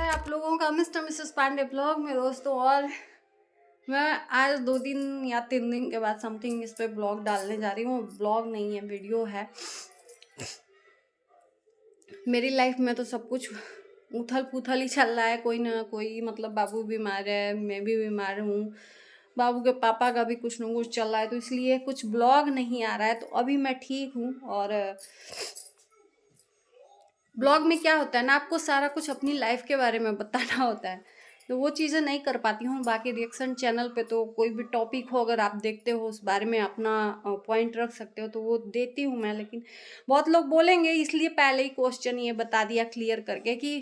है आप लोगों का मिस्टर मिसेस पांडे ब्लॉग में दोस्तों। और मैं आज 2 दिन या 3 दिन के बाद समथिंग इस पे ब्लॉग डालने जा रही हूँ। ब्लॉग नहीं है, वीडियो है। मेरी लाइफ में तो सब कुछ उथल पुथल ही चल रहा है, कोई ना कोई, मतलब बाबू बीमार है, मैं भी बीमार हूँ, बाबू के पापा का भी कुछ ना कुछ चल रहा है, तो इसलिए कुछ ब्लॉग नहीं आ रहा है। तो अभी मैं ठीक हूँ। और ब्लॉग में क्या होता है ना, आपको सारा कुछ अपनी लाइफ के बारे में बताना होता है, तो वो चीज़ें नहीं कर पाती हूँ। बाकी रिएक्शन चैनल पे तो कोई भी टॉपिक हो, अगर आप देखते हो उस बारे में अपना पॉइंट रख सकते हो, तो वो देती हूँ मैं। लेकिन बहुत लोग बोलेंगे, इसलिए पहले ही क्वेश्चन ये बता दिया क्लियर करके कि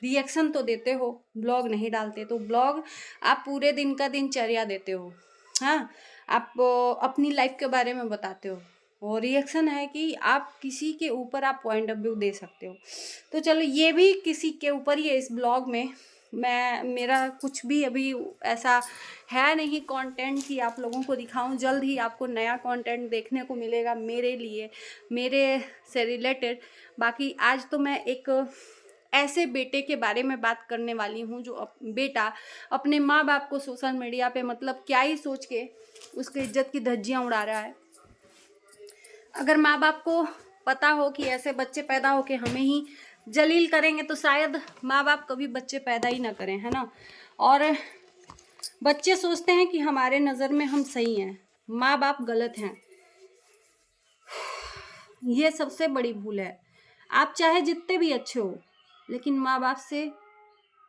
रिएक्शन तो देते हो, ब्लॉग नहीं डालते। तो ब्लॉग आप पूरे दिन का दिनचर्या देते हो, हाँ, आप अपनी लाइफ के बारे में बताते हो। और रिएक्शन है कि आप किसी के ऊपर आप पॉइंट ऑफ व्यू दे सकते हो। तो चलो, ये भी किसी के ऊपर ही है। इस ब्लॉग में मेरा कुछ भी अभी ऐसा है नहीं कंटेंट कि आप लोगों को दिखाऊं। जल्द ही आपको नया कंटेंट देखने को मिलेगा मेरे लिए, मेरे से रिलेटेड। बाकी आज तो मैं एक ऐसे बेटे के बारे में बात करने वाली हूँ जो बेटा अपने माँ बाप को सोशल मीडिया पे मतलब क्या ही सोच के उसके इज्जत की धज्जियाँ उड़ा रहा है। अगर माँ बाप को पता हो कि ऐसे बच्चे पैदा होके हमें ही जलील करेंगे, तो शायद माँ बाप कभी बच्चे पैदा ही ना करें, है ना। और बच्चे सोचते हैं कि हमारे नज़र में हम सही हैं, माँ बाप गलत हैं। ये सबसे बड़ी भूल है। आप चाहे जितने भी अच्छे हो, लेकिन माँ बाप से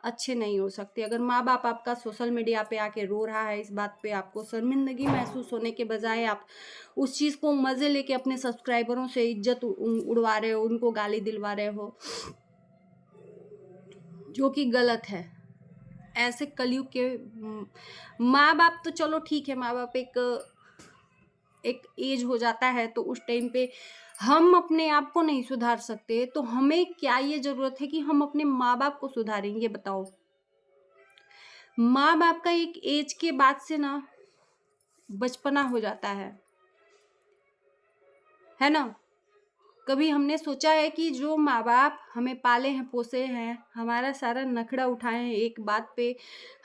अच्छे नहीं हो सकते। अगर माँ बाप आपका सोशल मीडिया पे आके रो रहा है, इस बात पे आपको शर्मिंदगी महसूस होने के बजाय आप उस चीज़ को मज़े लेके अपने सब्सक्राइबरों से इज्जत उड़वा रहे हो, उनको गाली दिलवा रहे हो, जो कि गलत है। ऐसे कलयुग के माँ बाप तो चलो ठीक है, माँ बाप एक एज हो जाता है, तो उस टाइम पे हम अपने आप को नहीं सुधार सकते, तो हमें क्या ये ज़रूरत है कि हम अपने माँ बाप को सुधारें? ये बताओ। माँ बाप का एक एज के बाद से ना बचपना हो जाता है ना। कभी हमने सोचा है कि जो माँ बाप हमें पाले हैं, पोसे हैं, हमारा सारा नखड़ा उठाए हैं, एक बात पे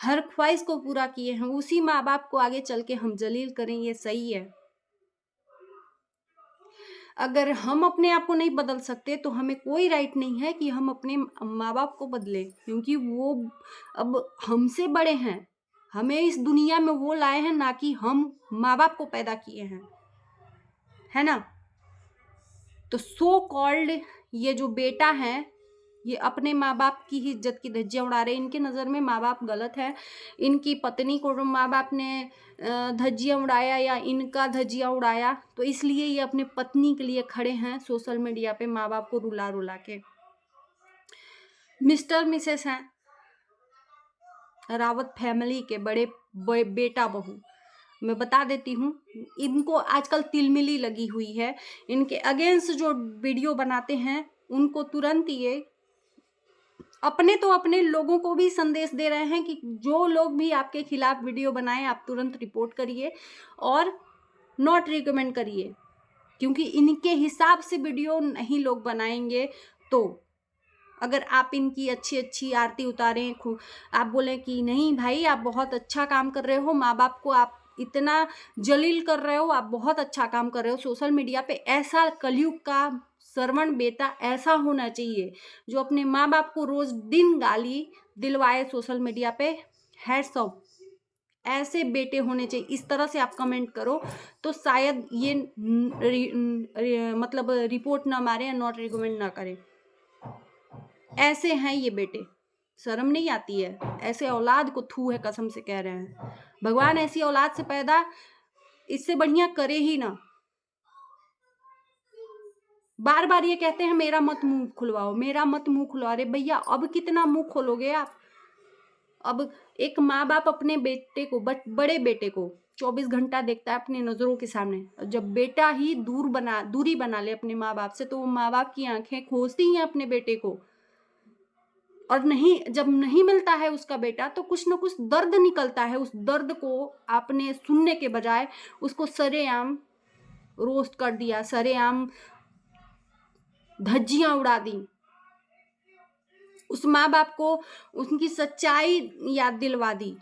हर ख्वाहिश को पूरा किए हैं, उसी माँ बाप को आगे चल के हम जलील करें? ये सही है? अगर हम अपने आप को नहीं बदल सकते, तो हमें कोई राइट नहीं है कि हम अपने माँ बाप को बदलें, क्योंकि वो अब हमसे बड़े हैं। हमें इस दुनिया में वो लाए हैं, ना कि हम माँ बाप को पैदा किए हैं, है ना। तो सो कॉल्ड ये जो बेटा है, ये अपने माँ बाप की ही इज्जत की धज्जियाँ उड़ा रहे हैं। इनके नज़र में माँ बाप गलत है। इनकी पत्नी को माँ बाप ने धज्जियाँ उड़ाया या इनका धज्जियाँ उड़ाया, तो इसलिए ये अपने पत्नी के लिए खड़े हैं सोशल मीडिया पे, माँ बाप को रुला रुला के। मिस्टर मिसेस हैं रावत फैमिली के बड़े बेटा बहू। मैं बता देती हूँ, इनको आजकल तिलमिली लगी हुई है। इनके अगेंस्ट जो वीडियो बनाते हैं, उनको तुरंत ये अपने लोगों को भी संदेश दे रहे हैं कि जो लोग भी आपके खिलाफ वीडियो बनाएं, आप तुरंत रिपोर्ट करिए और नॉट रिकमेंड करिए, क्योंकि इनके हिसाब से वीडियो नहीं लोग बनाएंगे। तो अगर आप इनकी अच्छी अच्छी आरती उतारें, आप बोलें कि नहीं भाई आप बहुत अच्छा काम कर रहे हो, माँ बाप को आप इतना जलील कर रहे हो, आप बहुत अच्छा काम कर रहे हो सोशल मीडिया पे, ऐसा कलयुग का श्रवण बेटा ऐसा होना चाहिए जो अपने माँ बाप को रोज दिन गाली दिलवाए सोशल मीडिया पे। हैट्स ऑफ, ऐसे बेटे होने चाहिए। इस तरह से आप कमेंट करो तो शायद ये मतलब रिपोर्ट ना मारे या नॉट रिकमेंड ना करें। ऐसे हैं ये बेटे, शर्म नहीं आती है? ऐसे औलाद को थू है, कसम से कह रहे हैं। भगवान ऐसी औलाद से पैदा इससे बढ़िया करे ही ना। बार बार ये कहते हैं मेरा मत मुंह खुलवाओ, मेरा मत मुंह खुलवा। रहे भैया, अब कितना मुंह खोलोगे आप? अब एक माँ बाप अपने बेटे को, बड़े बेटे को 24 घंटा देखता है अपनी नजरों के सामने। जब बेटा ही दूरी बना ले अपने माँ बाप से, तो वो माँ बाप की आंखें खोजती हैं अपने बेटे को। और नहीं, जब नहीं मिलता है उसका बेटा, तो कुछ ना कुछ दर्द निकलता है। उस दर्द को आपने सुनने के बजाय उसको सरेआम रोस्ट कर दिया, सरेआम धज्जियां उड़ा दी। उस माँ बाप को उनकी सच्चाई याद दिलवा दी।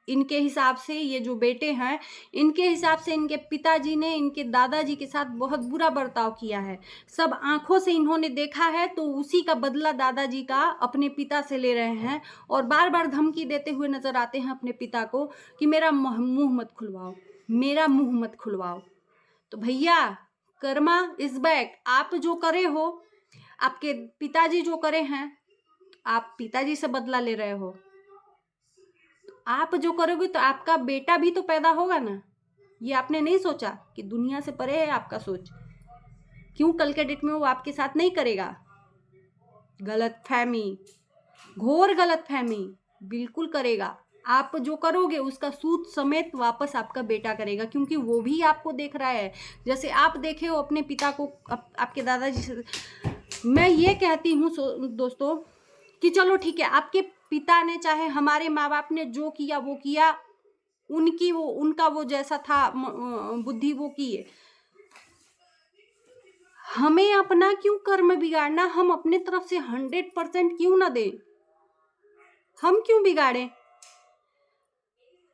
इनके हिसाब से ये जो बेटे हैं, इनके हिसाब से इनके पिताजी ने इनके दादाजी के साथ बहुत बुरा बर्ताव किया है। सब आंखों से इन्होंने देखा है, तो उसी का बदला दादाजी का अपने पिता से ले रहे हैं और बार बार धमकी देते हुए नजर आते हैं अपने पिता को कि मेरा मुंह मत खुलवाओ, मेरा मुंह मत खुलवाओ। तो भैया, कर्मा इज बैक। आप जो करे हो, आपके पिताजी जो करे हैं, आप पिताजी से बदला ले रहे हो। आप जो करोगे तो आपका बेटा भी तो पैदा होगा ना। ये आपने नहीं सोचा कि दुनिया से परे है आपका सोच? क्यों कल के डेट में वो आपके साथ नहीं करेगा? गलत फहमी, घोर गलत फहमी, बिल्कुल करेगा। आप जो करोगे उसका सूद समेत वापस आपका बेटा करेगा, क्योंकि वो भी आपको देख रहा है, जैसे आप देखे हो अपने पिता को, आपके दादाजी से। मैं ये कहती हूँ दोस्तों कि चलो ठीक है, आपके पिता ने, चाहे हमारे माँ बाप ने जो किया वो किया, उनका वो जैसा था बुद्धि वो किए। हमें अपना क्यों कर्म बिगाड़ना? हम अपने तरफ से 100% क्यों ना दें? हम क्यों बिगाड़ें?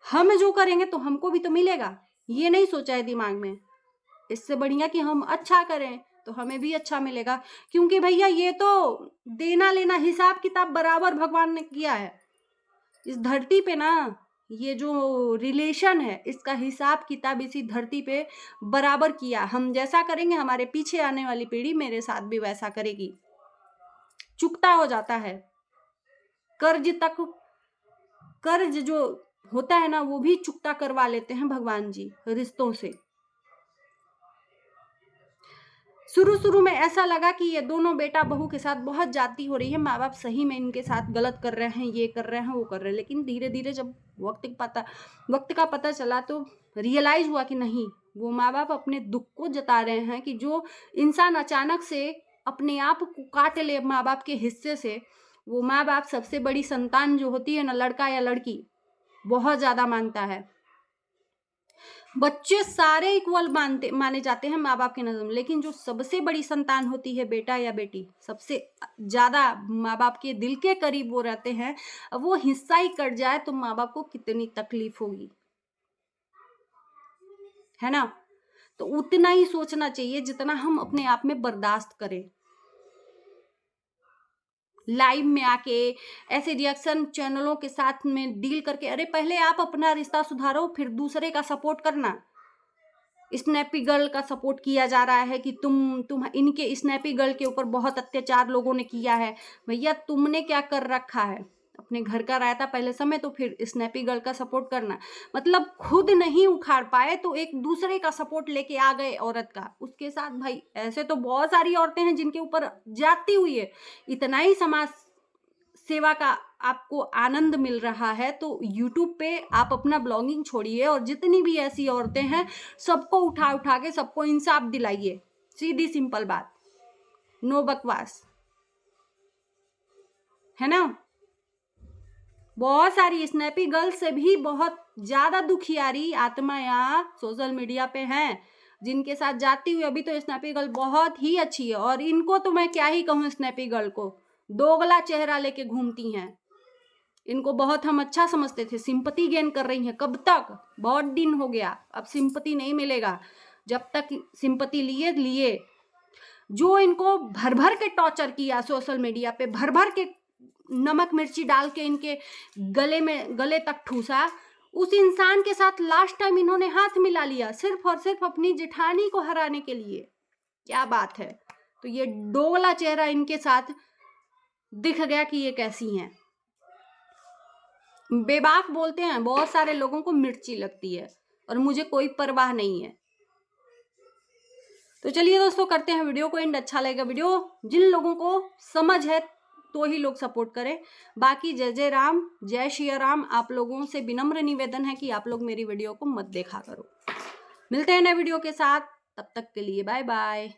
हम जो करेंगे तो हमको भी तो मिलेगा। ये नहीं सोचा है दिमाग में? इससे बढ़िया कि हम अच्छा करें तो हमें भी अच्छा मिलेगा। क्योंकि भैया ये तो देना लेना, हिसाब किताब बराबर भगवान ने किया है इस धरती पे ना। ये जो रिलेशन है, इसका हिसाब किताब इसी धरती पे बराबर किया। हम जैसा करेंगे, हमारे पीछे आने वाली पीढ़ी मेरे साथ भी वैसा करेगी। चुकता हो जाता है। कर्ज जो होता है ना, वो भी चुकता करवा लेते हैं भगवान जी रिश्तों से। शुरू में ऐसा लगा कि ये दोनों बेटा बहू के साथ बहुत जाती हो रही है, माँ बाप सही में इनके साथ गलत कर रहे हैं, ये कर रहे हैं, वो कर रहे हैं। लेकिन धीरे धीरे जब वक्त का पता चला तो रियलाइज हुआ कि नहीं, वो माँ बाप अपने दुख को जता रहे हैं कि जो इंसान अचानक से अपने आप को काट ले माँ बाप के हिस्से से, वो माँ बाप सबसे बड़ी संतान जो होती है ना, लड़का या लड़की, बहुत ज्यादा मानता है। बच्चे सारे इक्वल माने जाते हैं माँ बाप की नजर में, लेकिन जो सबसे बड़ी संतान होती है, बेटा या बेटी, सबसे ज्यादा माँ बाप के दिल के करीब वो रहते हैं। अब वो हिस्सा ही कट जाए तो माँ बाप को कितनी तकलीफ होगी, है ना? तो उतना ही सोचना चाहिए जितना हम अपने आप में बर्दाश्त करें। लाइव में आके ऐसे रिएक्शन चैनलों के साथ में डील करके, अरे पहले आप अपना रिश्ता सुधारो, फिर दूसरे का सपोर्ट करना। स्नैपी गर्ल का सपोर्ट किया जा रहा है कि तुम इनके स्नैपी गर्ल के ऊपर बहुत अत्याचार लोगों ने किया है। भैया, तुमने क्या कर रखा है? अपने घर का रायता पहले समय, तो फिर स्नैपी गर्ल का सपोर्ट करना। मतलब खुद नहीं उखाड़ पाए तो एक दूसरे का सपोर्ट लेके आ गए औरत का, उसके साथ। भाई, ऐसे तो बहुत सारी औरतें हैं जिनके ऊपर जाती हुई है। इतना ही समाज सेवा का आपको आनंद मिल रहा है तो YouTube पे आप अपना ब्लॉगिंग छोड़िए, और जितनी भी ऐसी औरतें हैं सबको उठा के सबको इंसाफ दिलाइए। सीधी सिंपल बात, नो बकवास, है ना? बहुत सारी स्नैपी गर्ल से भी बहुत ज्यादा दुखियारी आत्माएं सोशल मीडिया पे हैं जिनके साथ जाती हुई। अभी तो स्नैपी गर्ल बहुत ही अच्छी है, और इनको तो मैं क्या ही कहूँ, स्नैपी गर्ल को दोगला चेहरा लेके घूमती हैं। इनको बहुत हम अच्छा समझते थे, सिंपैथी गेन कर रही हैं। कब तक? बहुत दिन हो गया, अब सिंपैथी नहीं मिलेगा। जब तक सिंपैथी लिए जो इनको भर भर के टॉर्चर किया सोशल मीडिया पे, भर भर के नमक मिर्ची डाल के इनके गले तक ठूसा, उस इंसान के साथ लास्ट टाइम इन्होंने हाथ मिला लिया, सिर्फ और सिर्फ अपनी जेठानी को हराने के लिए। क्या बात है! तो ये डोगला चेहरा इनके साथ दिख गया कि ये कैसी हैं। बेबाक बोलते हैं, बहुत सारे लोगों को मिर्ची लगती है, और मुझे कोई परवाह नहीं है। तो चलिए दोस्तों, करते हैं वीडियो को एंड। अच्छा लगेगा वीडियो, जिन लोगों को समझ है तो ही लोग सपोर्ट करें। बाकी जय जय राम, जय श्री राम। आप लोगों से विनम्र निवेदन है कि आप लोग मेरी वीडियो को मत देखा करो। मिलते हैं नए वीडियो के साथ, तब तक के लिए बाय बाय।